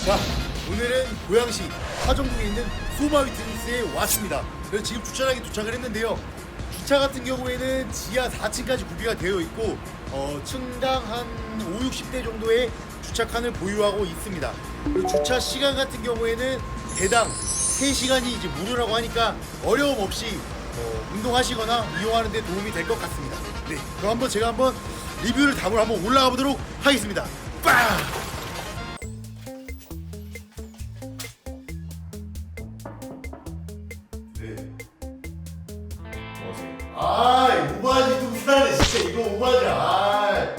자, 오늘은 고양시 화정동에 있는 소마 휘트니스에 왔습니다. 그래서 지금 주차장에 도착을 했는데요. 주차 같은 경우에는 지하 4층까지 구비가 되어 있고 층당 한 5, 60대 정도의 주차칸을 보유하고 있습니다. 그리고 주차 시간 같은 경우에는 대당 3시간이 이제 무료라고 하니까 어려움 없이 운동하시거나 이용하는 데 도움이 될 것 같습니다. 네, 그럼 제가 한번 리뷰를 담으러 한번 올라가 보도록 하겠습니다. 빵! 아이 오바지 좀 사네 진짜 이거 오바지 아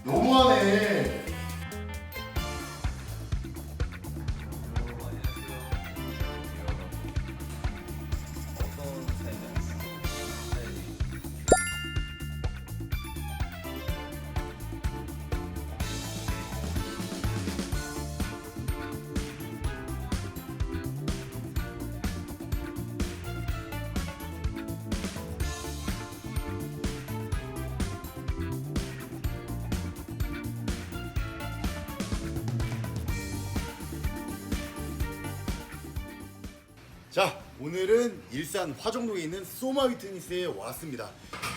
너무하네. 자, 오늘은 일산 화정동에 있는 소마 휘트니스에 왔습니다.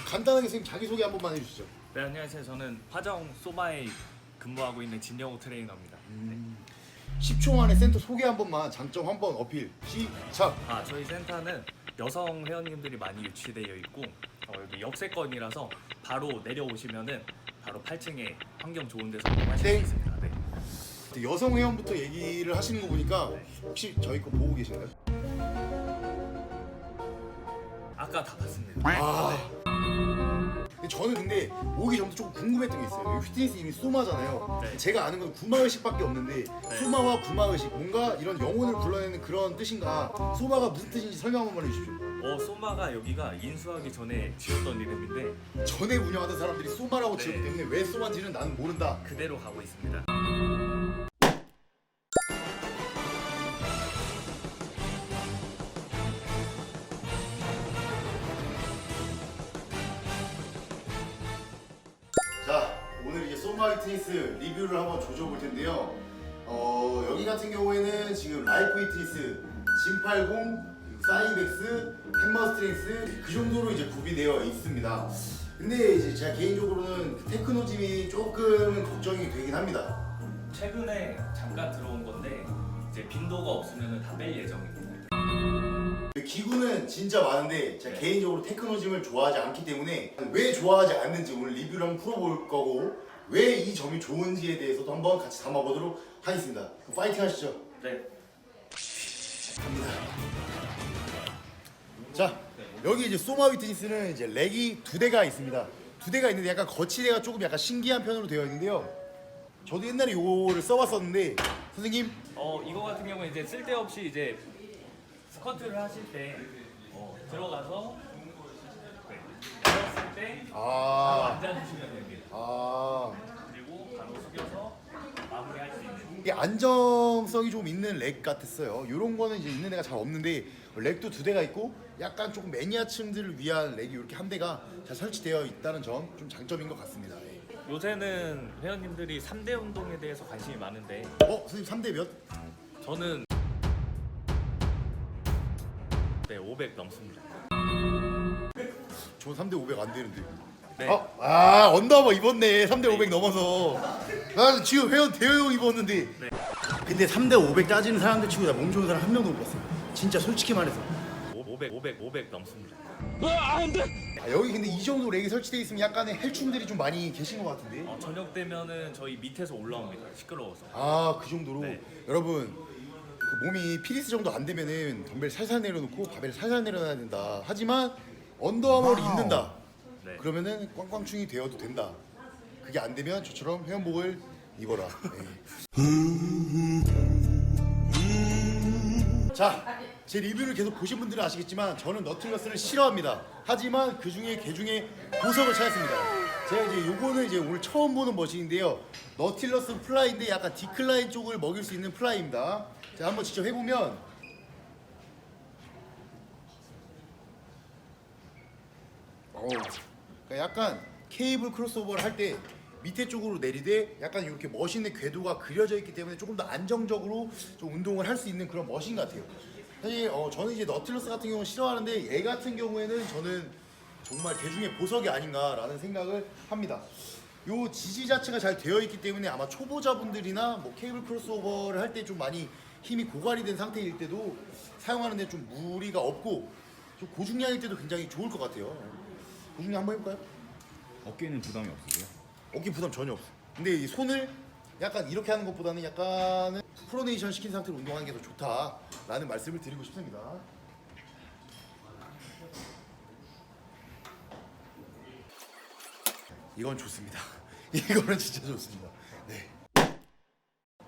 간단하게 선생님 자기소개 한 번만 해주시죠. 네, 안녕하세요. 저는 화정 소마에 근무하고 있는 진영호 트레이너입니다. 10초 만에 센터 소개 한 번만, 장점 한 번 어필 시작. 저희 센터는 여성 회원님들이 많이 유치되어 있고 여기 역세권이라서 바로 내려오시면은 바로 8층에 환경 좋은 데서 운동하실 수 네. 있습니다. 네. 여성 회원부터 얘기를 하시는 거 보니까 혹시 저희 거 보고 계신가요? 아까 다 봤습니다. 근데 저는 근데 오기 전부터 조금 궁금했던 게 있어요. 여기 휘트니스 이름이 소마잖아요. 네. 제가 아는 건 구마의식밖에 없는데 네. 소마와 구마의식 뭔가 이런 영혼을 불러내는 그런 뜻인가? 소마가 무슨 뜻인지 설명 한번 해주십시오. 소마가 여기가 인수하기 전에 지었던 이름인데 전에 운영하던 사람들이 소마라고 네. 지었기 때문에 왜 소마인지는 나는 모른다. 그대로 가고 있습니다. 자, 오늘 이제 소마 휘트니스 리뷰를 한번 조져볼 텐데요. 여기 같은 경우에는 지금 라이프 휘트니스, 진80, 사이벡스, 햄머스트렝스 그 정도로 이제 구비되어 있습니다. 근데 이제 제가 개인적으로는 그 테크노짐이 조금 걱정이 되긴 합니다. 최근에 잠깐 들어온 건데 이제 빈도가 없으면 다 뺄 예정입니다. 기구는 진짜 많은데 제가 네. 개인적으로 테크노짐을 좋아하지 않기 때문에 왜 좋아하지 않는지 오늘 리뷰를 한번 풀어볼 거고 왜 이 점이 좋은지에 대해서도 한번 같이 담아보도록 하겠습니다. 그럼 파이팅 하시죠. 네. 갑니다. 자, 여기 이제 소마 휘트니스는 이제 렉이 2대가 있습니다. 2대가 있는데 약간 거치대가 조금 약간 신기한 편으로 되어 있는데요. 저도 옛날에 요거를 써봤었는데 선생님 이거 같은 경우는 이제 쓸데없이 이제 스쿼트를 하실 때 들어가서 네, 내렸을 때 바로 아, 앉아주시면 됩니다. 그리고 바로 숙여서 마무리할 수 있는. 이게 안정성이 좀 있는 렉 같았어요. 이런 거는 이제 있는 애가 잘 없는데 렉도 2대가 있고 약간 조금 매니아층들을 위한 렉이 이렇게 한 대가 잘 설치되어 있다는 점 좀 장점인 것 같습니다. 요새는 회원님들이 3대 운동에 대해서 관심이 많은데 선생님 3대 몇? 저는 네 500 넘습니다. 저 3대 500 안 되는데. 네. 언더아머 입었네. 3대 500 넘어서. 나 지금 회원 대여용 입었는데. 네. 근데 3대 500 따지는 사람들 치고 나 몸 좋은 사람 한 명도 못 봤어. 진짜 솔직히 말해서. 500 넘습니다. 여기 근데 이 정도 렉이 설치되어 있으면 약간의 헬충들이 좀 많이 계신 것 같은데. 저녁 되면은 저희 밑에서 올라옵니다. 시끄러워서. 그 정도로. 네. 여러분 그 몸이 피리스 정도 안 되면은 덤벨 살살 내려놓고 바벨 살살 내려놔야 된다. 하지만 언더아머를 입는다. 네. 그러면은 꽝꽝충이 되어도 된다. 그게 안 되면 저처럼 회원복을 입어라. 자, 제 리뷰를 계속 보신 분들은 아시겠지만 저는 너틸러스를 싫어합니다. 하지만 그 중에 개 중에 보석을 찾았습니다. 제가 이제 요거는 이제 오늘 처음 보는 머신인데요. 너틸러스 플라이인데 약간 디클라인 쪽을 먹일 수 있는 플라이입니다. 자, 한번 직접 해보면 그러니까 약간 케이블 크로스오버를 할 때 밑에 쪽으로 내리되 약간 이렇게 머신의 궤도가 그려져 있기 때문에 조금 더 안정적으로 좀 운동을 할 수 있는 그런 머신 같아요. 사실 저는 이제 너틸러스 같은 경우는 싫어하는데 얘 같은 경우에는 저는 정말 대중의 보석이 아닌가라는 생각을 합니다. 요 지지 자체가 잘 되어 있기 때문에 아마 초보자분들이나 뭐 케이블 크로스오버를 할 때 좀 많이 힘이 고갈이 된 상태일 때도 사용하는데 좀 무리가 없고 좀 고중량일 때도 굉장히 좋을 것 같아요. 고중량 한번 해볼까요? 어깨는 부담이 없으세요? 어깨 부담 전혀 없어. 근데 이 손을 약간 이렇게 하는 것보다는 약간은 프로네이션 시킨 상태로 운동하는 게 더 좋다라는 말씀을 드리고 싶습니다. 이건 좋습니다. 이거는 진짜 좋습니다. 네.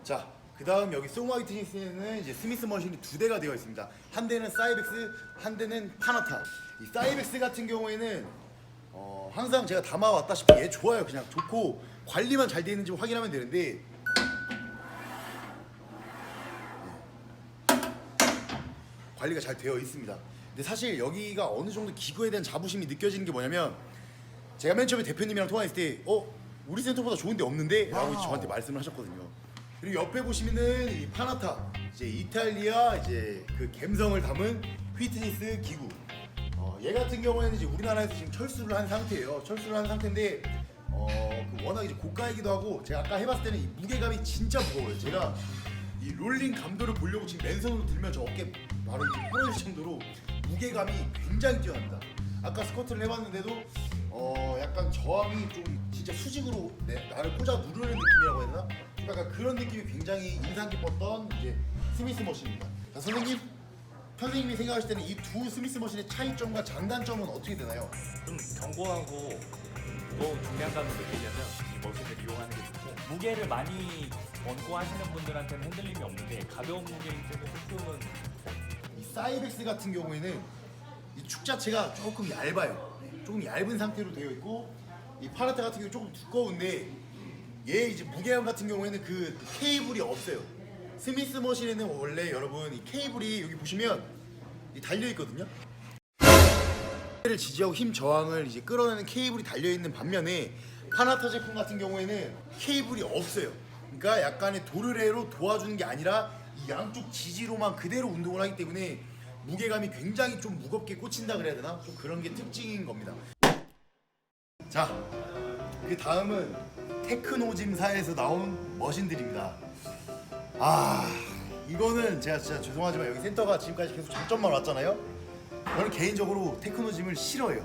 자, 그 다음 여기 소마이트니스에는 이제 스미스 머신이 두 대가 되어 있습니다. 한 대는 사이벡스, 한 대는 파나타. 이 사이벡스 같은 경우에는 항상 제가 담아왔다시피 얘 좋아요. 그냥 좋고 관리만 잘 되어 있는지 확인하면 되는데 관리가 잘 되어 있습니다. 근데 사실 여기가 어느 정도 기구에 대한 자부심이 느껴지는 게 뭐냐면 제가 맨 처음에 대표님이랑 통화했을 때 우리 센터보다 좋은 데 없는데? 라고 저한테 말씀을 하셨거든요. 그리고 옆에 보시면은 이 파나타 이제 이탈리아 이제 그 갬성을 담은 휘트니스 기구. 얘 같은 경우에는 이제 우리나라에서 지금 철수를 한 상태예요. 철수를 한 상태인데 그 워낙 이제 고가이기도 하고 제가 아까 해봤을 때는 이 무게감이 진짜 무거워요. 제가 이 롤링 감도를 보려고 지금 맨손으로 들면 저 어깨 바로 이렇게 부러질 정도로 무게감이 굉장히 뛰어납니다. 아까 스쿼트를 해봤는데도 약간 저항이 좀 진짜 수직으로 나를 꽂아 누르는 느낌이라고 해야 되나? 좀 약간 그런 느낌이 굉장히 인상 깊었던 이제 스미스 머신입니다. 자, 선생님이 생각하실 때는 이 두 스미스 머신의 차이점과 장단점은 어떻게 되나요? 좀 견고하고 무거운 중량감을 느끼려면 이 머신을 이용하는 게 좋고, 무게를 많이 얹고 하시는 분들한테는 흔들림이 없는데 가벼운 무게이기 때문에 조금은 이 사이벡스 같은 경우에는 이 축 자체가 조금 얇아요. 조금 얇은 상태로 되어 있고 이 파나타 같은 경우 조금 두꺼운데 얘 이제 무게감 같은 경우에는 그 케이블이 없어요. 스미스 머신에는 원래 여러분 이 케이블이 여기 보시면 이 달려 있거든요. 를 지지하고 힘 저항을 이제 끌어내는 케이블이 달려 있는 반면에 파나타 제품 같은 경우에는 케이블이 없어요. 그러니까 약간의 도르래로 도와주는 게 아니라 이 양쪽 지지로만 그대로 운동을 하기 때문에 무게감이 굉장히 좀 무겁게 꽂힌다 그래야 되나? 좀 그런 게 특징인 겁니다. 자, 그 다음은 테크노짐사에서 나온 머신들입니다. 이거는 제가 진짜 죄송하지만 여기 센터가 지금까지 계속 장점만 왔잖아요. 저는 개인적으로 테크노짐을 싫어해요.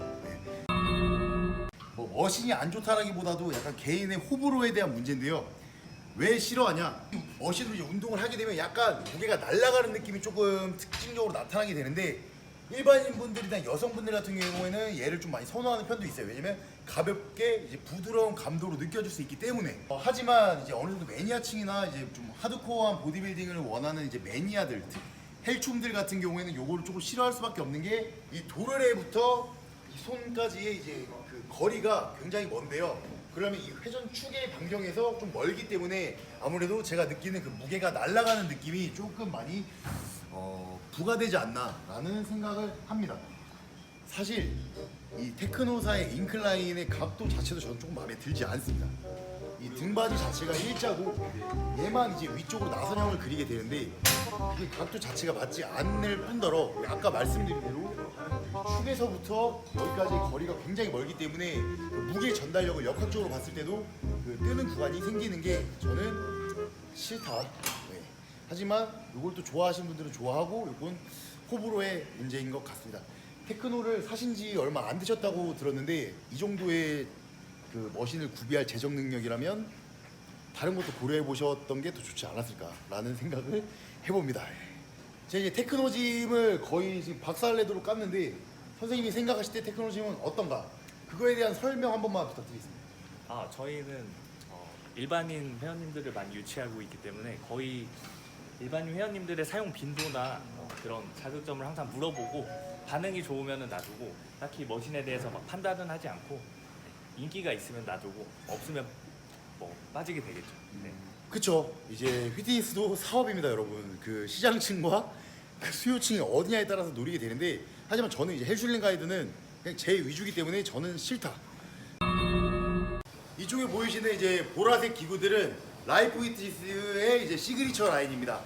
뭐 머신이 안 좋다라기보다도 약간 개인의 호불호에 대한 문제인데요. 왜 싫어하냐? 머신으로 이제 운동을 하게 되면 약간 무게가 날아가는 느낌이 조금 특징적으로 나타나게 되는데 일반인 분들이나 여성분들 같은 경우에는 얘를 좀 많이 선호하는 편도 있어요. 왜냐면 가볍게 이제 부드러운 감도로 느껴질 수 있기 때문에. 하지만 이제 어느 정도 매니아층이나 이제 좀 하드코어한 보디빌딩을 원하는 이제 매니아들, 헬충들 같은 경우에는 요거를 조금 싫어할 수밖에 없는 게 이 도르래부터 이 손까지의 이제 그 거리가 굉장히 먼데요. 그러면 이 회전 축의 반경에서 좀 멀기 때문에 아무래도 제가 느끼는 그 무게가 날아가는 느낌이 조금 많이 부과되지 않나라는 생각을 합니다. 사실 이 테크노사의 인클라인의 각도 자체도 저는 조금 마음에 들지 않습니다. 이 등받이 자체가 일자고 얘만 이제 위쪽으로 나선형을 그리게 되는데 이 각도 자체가 맞지 않을 뿐더러 아까 말씀드린 대로 축에서부터 여기까지 거리가 굉장히 멀기 때문에 그 무게 전달력을 역학적으로 봤을 때도 그 뜨는 구간이 생기는 게 저는 싫다. 네. 하지만 이걸 또 좋아하시는 분들은 좋아하고 이건 호불호의 문제인 것 같습니다. 테크노를 사신 지 얼마 안 되셨다고 들었는데 이 정도의 그 머신을 구비할 재정 능력이라면 다른 것도 고려해 보셨던 게 더 좋지 않았을까라는 생각을 해봅니다. 제가 이제 테크노짐을 거의 지금 박살내도록 깠는데 선생님이 생각하실 때 테크노짐은 어떤가? 그거에 대한 설명 한 번만 부탁드리겠습니다. 저희는 일반인 회원님들을 많이 유치하고 있기 때문에 거의 일반인 회원님들의 사용 빈도나 그런 자극점을 항상 물어보고 반응이 좋으면 놔두고 딱히 머신에 대해서 막 판단은 하지 않고 인기가 있으면 놔두고 없으면 뭐 빠지게 되겠죠. 네. 그쵸. 이제 휘트니스도 사업입니다, 여러분. 그 시장층과 그 수요층이 어디냐에 따라서 노리게 되는데 하지만 저는 이제 헬슐링 가이드는 그냥 제 위주기 때문에 저는 싫다. 이쪽에 보이시는 이제 보라색 기구들은 라이프 위트니스의 이제 시그니처 라인입니다.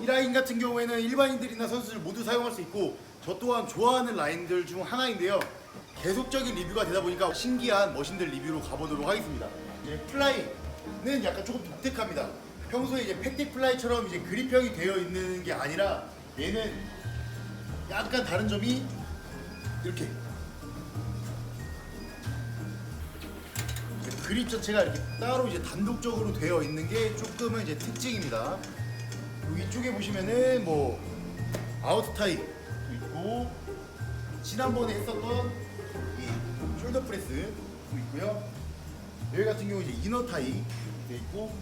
이 라인 같은 경우에는 일반인들이나 선수들 모두 사용할 수 있고 저 또한 좋아하는 라인들 중 하나인데요. 계속적인 리뷰가 되다 보니까 신기한 머신들 리뷰로 가보도록 하겠습니다. 이제 플라이는 약간 조금 독특합니다. 평소에 이제 팩틱 플라이처럼 이제 그립형이 되어 있는 게 아니라 얘는 약간 다른 점이 이렇게 그립 자체가 이렇게 따로 이제 단독적으로 되어 있는 게 조금은 이제 특징입니다. 그리고 이쪽에 보시면은 뭐 아웃 타입도 있고 지난번에 했었던 이 숄더 프레스도 있고요. 여기 같은 경우 이제 이너 타입 돼 있고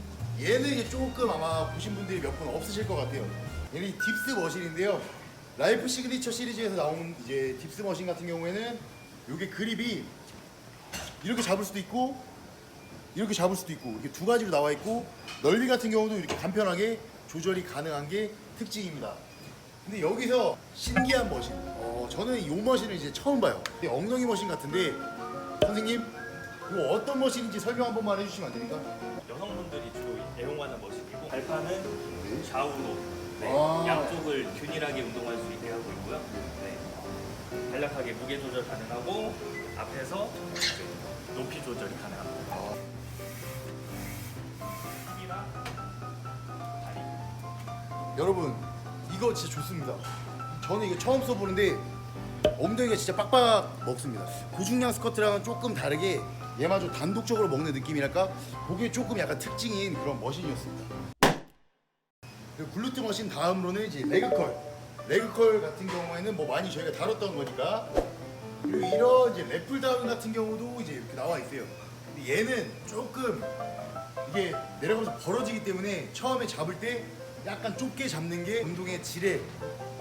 얘는 이제 조금 아마 보신 분들이 몇 분 없으실 것 같아요. 얘는 딥스 머신인데요. 라이프 시그니처 시리즈에서 나온 이제 딥스 머신 같은 경우에는 이게 그립이 이렇게 잡을 수도 있고 이렇게 잡을 수도 있고 이렇게 두 가지로 나와 있고 넓이 같은 경우도 이렇게 간편하게 조절이 가능한 게 특징입니다. 근데 여기서 신기한 머신, 저는 이 머신을 이제 처음 봐요. 엉덩이 머신 같은데 선생님 이거 어떤 머신인지 설명 한 번만 해주시면 안 됩니까? 여성분들이 주로 애용하는 머신이고 발판은 좌우로 네, 아. 양쪽을 균일하게 운동할 수 있게 하고 있고요. 네, 간략하게 무게 조절 가능하고 앞에서 높이 조절이 가능합니다. 힙이랑 다리. 여러분 이거 진짜 좋습니다. 저는 이거 처음 써보는데 엉덩이가 진짜 빡빡 먹습니다. 고중량 스쿼트랑은 조금 다르게 얘마저 단독적으로 먹는 느낌이랄까? 그게 조금 약간 특징인 그런 머신이었습니다. 그리고 글루트 머신 다음으로는 이제 레그컬. 레그컬 같은 경우에는 뭐 많이 저희가 다뤘던 거니까. 그리고 이런 이제 랩풀 다운 같은 경우도 이제 이렇게 나와 있어요. 근데 얘는 조금 이게 내려가면서 벌어지기 때문에 처음에 잡을 때 약간 좁게 잡는 게 운동의 질에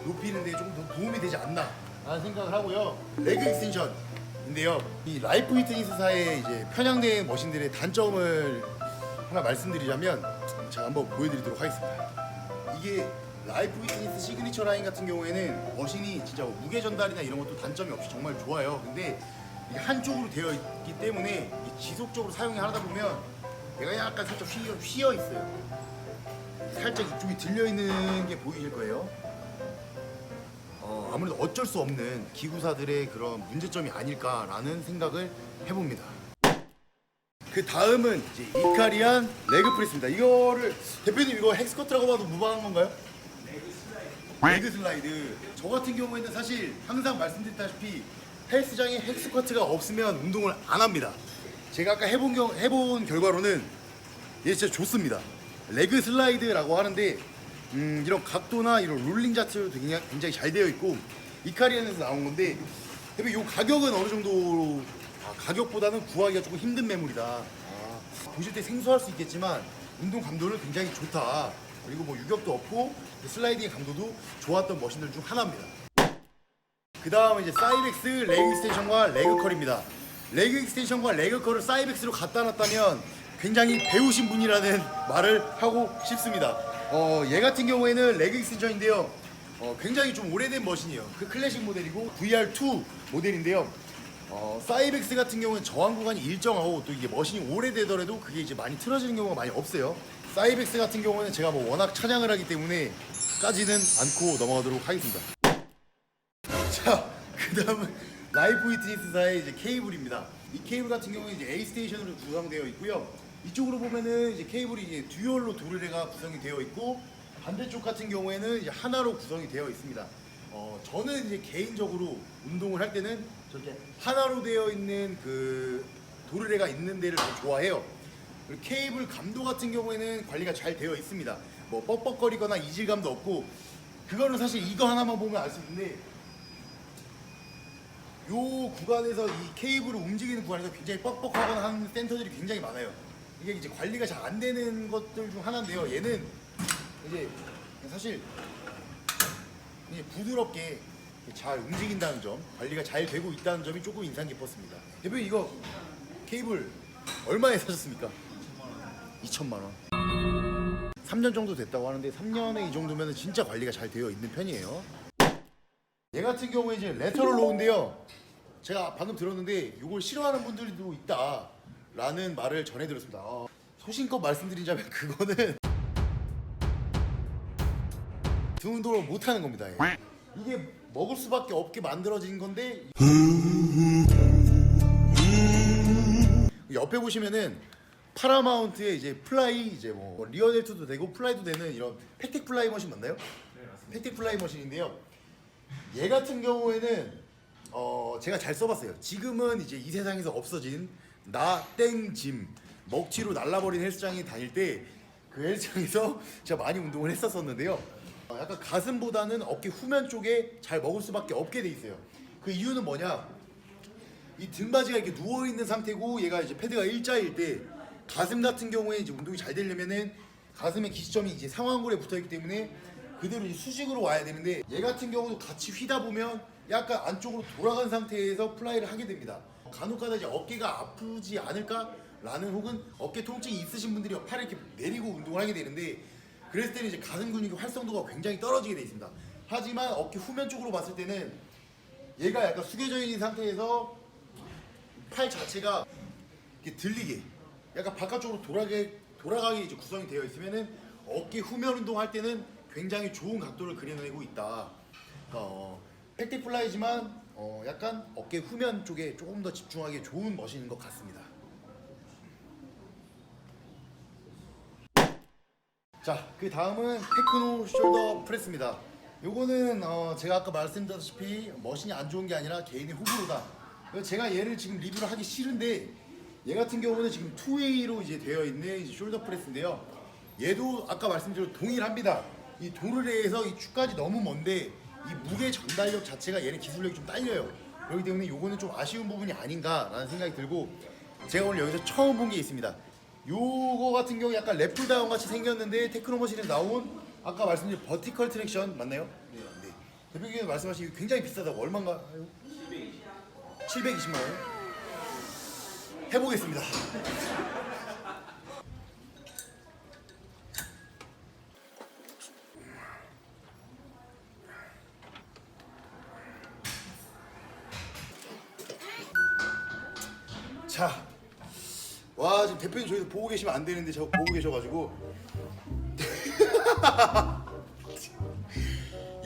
높이는 데 조금 더 도움이 되지 않나 라는 생각을 하고요. 레그 익스텐션인데요. 이 라이프 피트니스사의 이제 편향된 머신들의 단점을 하나 말씀드리자면 제가 한번 보여드리도록 하겠습니다. 이게 라이프 피트니스 시그니처 라인 같은 경우에는 머신이 진짜 무게 전달이나 이런 것도 단점이 없이 정말 좋아요. 근데 이게 한쪽으로 되어 있기 때문에 이게 지속적으로 사용을 하다 보면 얘가 약간 살짝 휘어 있어요. 살짝 이쪽이 들려 있는 게 보이실 거예요. 아무래도 어쩔 수 없는 기구사들의 그런 문제점이 아닐까라는 생각을 해봅니다. 그 다음은 이제 이카리안 레그 프레스입니다. 이거를 대표님 이거 헥스커트라고 봐도 무방한 건가요? 레그 슬라이드. 저 같은 경우에는 사실 항상 말씀드렸다시피 헬스장에 헥스커트가 없으면 운동을 안 합니다. 제가 아까 해본 결과로는 얘 진짜 좋습니다. 레그 슬라이드라고 하는데 이런 각도나 이런 롤링 자체도 굉장히 잘 되어 있고 이카리안에서 나온 건데 대표님 이 가격은 어느 정도 가격보다는 구하기가 조금 힘든 매물이다. 보실 때 생소할 수 있겠지만 운동 감도는 굉장히 좋다. 그리고 뭐 유격도 없고 슬라이딩의 감도도 좋았던 머신들 중 하나입니다. 그 다음은 이제 사이벡스 레그 익스텐션과 레그컬입니다. 레그 익스텐션과 레그컬을 사이벡스로 갖다 놨다면 굉장히 배우신 분이라는 말을 하고 싶습니다. 얘 같은 경우에는 레그 익스텐션인데요. 굉장히 좀 오래된 머신이에요. 그 클래식 모델이고 VR2 모델인데요. 사이벡스 같은 경우는 저항 구간이 일정하고 또 이게 머신이 오래되더라도 그게 이제 많이 틀어지는 경우가 많이 없어요. 사이벡스 같은 경우는 제가 뭐 워낙 찬양을 하기 때문에 까지는 않고 넘어가도록 하겠습니다. 자, 그 다음은 라이프 피트니스사의 이제 케이블입니다. 이 케이블 같은 경우는 이제 A 스테이션으로 구성되어 있고요. 이쪽으로 보면은 이제 케이블이 이제 듀얼로 도르래가 구성이 되어 있고 반대쪽 같은 경우에는 이제 하나로 구성이 되어 있습니다. 저는 이제 개인적으로 운동을 할 때는 저렇게 하나로 되어 있는 그 도르래가 있는 데를 더 좋아해요. 그리고 케이블 감도 같은 경우에는 관리가 잘 되어 있습니다. 뭐 뻑뻑거리거나 이질감도 없고 그거는 사실 이거 하나만 보면 알 수 있는데 요 구간에서 이 케이블을 움직이는 구간에서 굉장히 뻑뻑하거나 하는 센터들이 굉장히 많아요. 이게 이제 관리가 잘 안 되는 것들 중 하나인데요. 얘는 이제 사실 이제 부드럽게 잘 움직인다는 점, 관리가 잘 되고 있다는 점이 조금 인상 깊었습니다. 대표님 이거 케이블 얼마에 사셨습니까? 2천만 원. 3년 정도 됐다고 하는데 3년에 이 정도면 진짜 관리가 잘 되어 있는 편이에요. 얘 같은 경우에 이제 레터럴 로우인데요. 제가 방금 들었는데 이걸 싫어하는 분들도 있다 라는 말을 전해 들었습니다. 소신껏 말씀드리자면 그거는 등 운동을 못 하는 겁니다. 예. 이게 먹을 수밖에 없게 만들어진 건데 옆에 보시면은 파라마운트의 이제 플라이 이제 뭐 리어델트도 되고 플라이도 되는 이런 팩틱 플라이 머신 맞나요? 네, 맞습니다. 팩틱 플라이 머신인데요. 얘 같은 경우에는 제가 잘 써봤어요. 지금은 이제 이 세상에서 없어진 나 땡짐 먹튀로 날라버린 헬스장에 다닐 때 그 헬스장에서 제가 많이 운동을 했었었는데요. 약간 가슴보다는 어깨 후면 쪽에 잘 먹을 수밖에 없게 돼 있어요. 그 이유는 뭐냐? 이 등바지가 이렇게 누워 있는 상태고 얘가 이제 패드가 일자일 때 가슴 같은 경우에 이제 운동이 잘 되려면은 가슴의 기시점이 이제 상완골에 붙어 있기 때문에 그대로 이제 수직으로 와야 되는데 얘 같은 경우도 같이 휘다 보면 약간 안쪽으로 돌아간 상태에서 플라이를 하게 됩니다. 간혹가다 이제 어깨가 아프지 않을까라는 혹은 어깨 통증이 있으신 분들이 팔을 이렇게 내리고 운동을 하게 되는데 그랬을 때는 이제 가슴 근육의 활성도가 굉장히 떨어지게 돼 있습니다. 하지만 어깨 후면 쪽으로 봤을 때는 얘가 약간 숙여져 있는 상태에서 팔 자체가 이렇게 들리게 약간 바깥쪽으로 돌아가게 이제 구성이 되어 있으면은 어깨 후면 운동할 때는 굉장히 좋은 각도를 그려내고 있다. 팩틱 플라이지만 약간 어깨 후면 쪽에 조금 더 집중하기 좋은 머신인 것 같습니다. 자, 그 다음은 테크노 숄더 프레스입니다. 요거는 제가 아까 말씀드렸다시피 머신이 안 좋은 게 아니라 개인의 호불호다. 제가 얘를 지금 리뷰를 하기 싫은데 얘 같은 경우는 지금 2웨이로 이제 되어 있는 이제 숄더 프레스인데요. 얘도 아까 말씀드린 동일합니다. 이 도르래에서 이 축까지 너무 먼데 이 무게 전달력 자체가 얘는 기술력이 좀 딸려요. 그렇기 때문에 요거는 좀 아쉬운 부분이 아닌가라는 생각이 들고 제가 오늘 여기서 처음 본 게 있습니다. 요거 같은 경우 약간 랩풀다운 같이 생겼는데 테크노머신에 나온 아까 말씀드린 버티컬 트랙션 맞나요? 네. 대표님께서 말씀하신 게 굉장히 비싸다고 얼마인가요? 720만 원. 해보겠습니다. 자, 와 지금 대표님 저희도 보고 계시면 안 되는데 저 보고 계셔가지고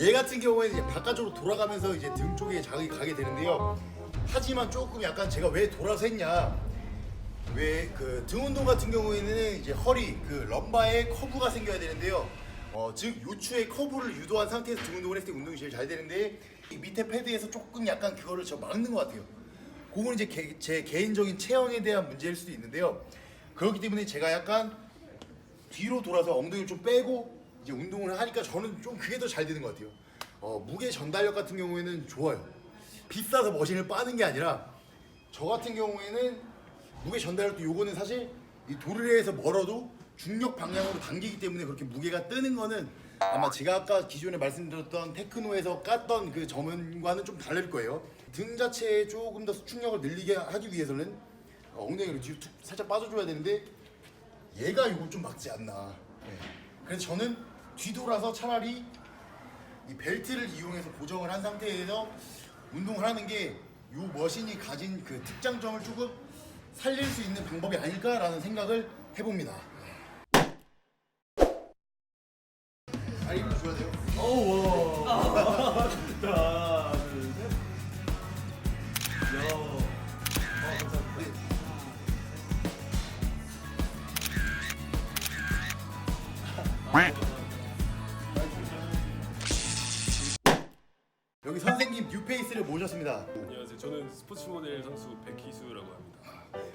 얘 같은 경우에는 이제 바깥쪽으로 돌아가면서 이제 등 쪽에 자극이 가게 되는데요. 하지만 조금 약간 제가 왜 돌아서 했냐? 왜 그 등 운동 같은 경우에는 이제 허리 그 럼바에 커브가 생겨야 되는데요. 즉 요추의 커브를 유도한 상태에서 등 운동을 했을 때 운동이 제일 잘 되는데 이 밑에 패드에서 조금 약간 그거를 저 막는 것 같아요. 그거는 이제 제 개인적인 체형에 대한 문제일 수도 있는데요. 그렇기 때문에 제가 약간 뒤로 돌아서 엉덩이를 좀 빼고 이제 운동을 하니까 저는 좀 그게 더 잘 되는 것 같아요. 무게 전달력 같은 경우에는 좋아요. 비싸서 머신을 빠는 게 아니라 저 같은 경우에는 무게 전달력도 요거는 사실 이 도르래에서 멀어도 중력 방향으로 당기기 때문에 그렇게 무게가 뜨는 거는 아마 제가 아까 기존에 말씀드렸던 테크노에서 깠던 그 점과는 좀 다를 거예요. 등 자체에 조금 더 수축력을 늘리게 하기 위해서는 엉덩이를 뒤로 툭 살짝 빠져줘야 되는데 얘가 이걸 좀 막지 않나. 네. 그래서 저는 뒤돌아서 차라리 이 벨트를 이용해서 고정을 한 상태에서 운동을 하는 게 이 머신이 가진 그 특장점을 조금 살릴 수 있는 방법이 아닐까라는 생각을 해봅니다. 아니 이거 줘야 돼요? 하나, 둘, 셋. 여기 선생님 뉴페이스를 모셨습니다. 안녕하세요. 저는 스포츠 모델 선수 백희수라고 합니다.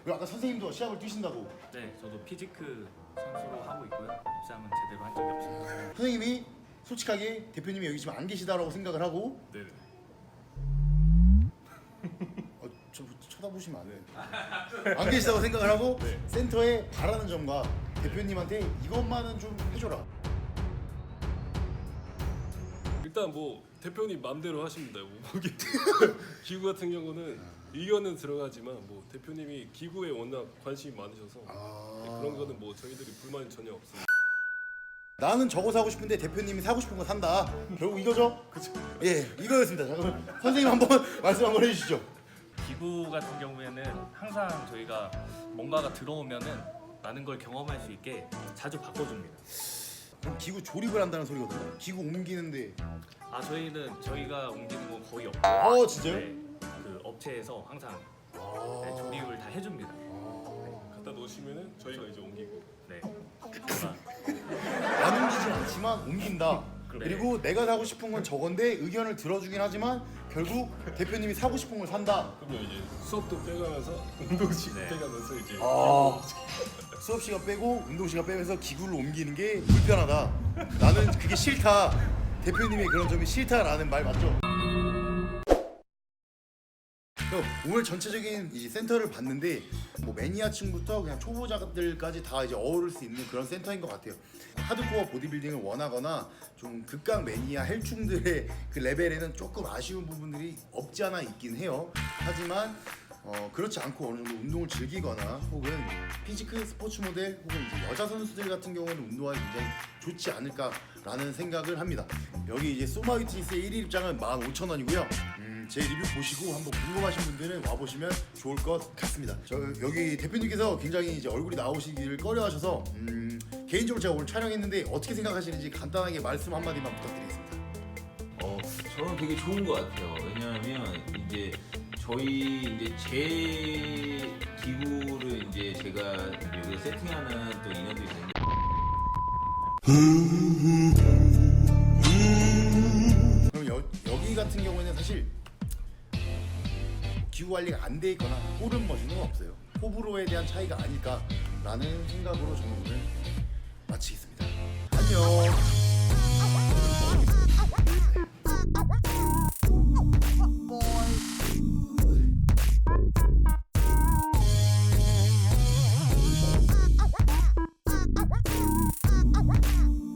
그리고 아까 선생님도 시합을 뛰신다고. 네, 저도 피지크 선수로 하고 있고요. 입상은 제대로 한 적이 없습니다. 선생님이 솔직하게 대표님이 여기 지금 안 계시다라고 생각을 하고 네네. 저 쳐다보시면 안 돼요. 안 계시다고 생각을 하고 네. 센터에 바라는 점과 대표님한테 이것만은 좀 해줘라. 일단 뭐 대표님 마음대로 하십니다. 뭐 기구 같은 경우는 의견은 들어가지만 뭐 대표님이 기구에 워낙 관심이 많으셔서 그런 거는 뭐 저희들이 불만이 전혀 없습니다. 나는 저거 사고 싶은데 대표님이 사고 싶은 거 산다. 결국 이거죠? 그렇죠. 예, 이거였습니다. 자, 그럼 선생님 한번 말씀 한번 해주시죠. 기구 같은 경우에는 항상 저희가 뭔가가 들어오면은 많은 걸 경험할 수 있게 자주 바꿔줍니다. 그럼 기구 조립을 한다는 소리거든요. 기구 옮기는데. 아 저희가 옮기는 건 거의 없고. 진짜요? 네, 그 업체에서 항상 네, 조립을 다 해줍니다. 갖다 놓으시면은 저희가 이제 옮기고. 네. 제가 안 옮기진 않지만 옮긴다. 그래. 그리고 내가 사고 싶은 건 저건데 의견을 들어주긴 하지만 결국 대표님이 사고 싶은 걸 산다. 그러면 이제 수업도 빼가면서 운동 시간 네. 빼가면서 이제 수업 시간 빼고 운동 시간 빼면서 기구를 옮기는 게 불편하다. 나는 그게 싫다. 대표님의 그런 점이 싫다라는 말 맞죠? 오늘 전체적인 이제 센터를 봤는데 뭐 매니아층부터 그냥 초보자들까지 다 이제 어우를 수 있는 그런 센터인 것 같아요. 하드코어 보디빌딩을 원하거나 좀 극강 매니아 헬충들의 그 레벨에는 조금 아쉬운 부분들이 없지 않아 있긴 해요. 하지만 그렇지 않고 어느 정도 운동을 즐기거나 혹은 피지크 스포츠 모델 혹은 이제 여자 선수들 같은 경우는 운동하기 굉장히 좋지 않을까라는 생각을 합니다. 여기 이제 소마위트니스의 1일 입장은 15,000원이고요. 제 리뷰 보시고 한번 궁금하신 분들은 와보시면 좋을 것 같습니다. 저 여기 대표님께서 굉장히 이제 얼굴이 나오시기를 꺼려하셔서 개인적으로 제가 오늘 촬영했는데 어떻게 생각하시는지 간단하게 말씀 한마디만 부탁드리겠습니다. 저는 되게 좋은 것 같아요. 왜냐하면 이제 저희 이제 제 기구를 이제 제가 여기 세팅하는 또 인연들이 있는데 그럼 여기 같은 경우에는 사실 기구 관리가 안 돼 있거나 호른 머신은 없어요. 호불호에 대한 차이가 아닐까라는 생각으로 저는 오늘 마치겠습니다. 안녕.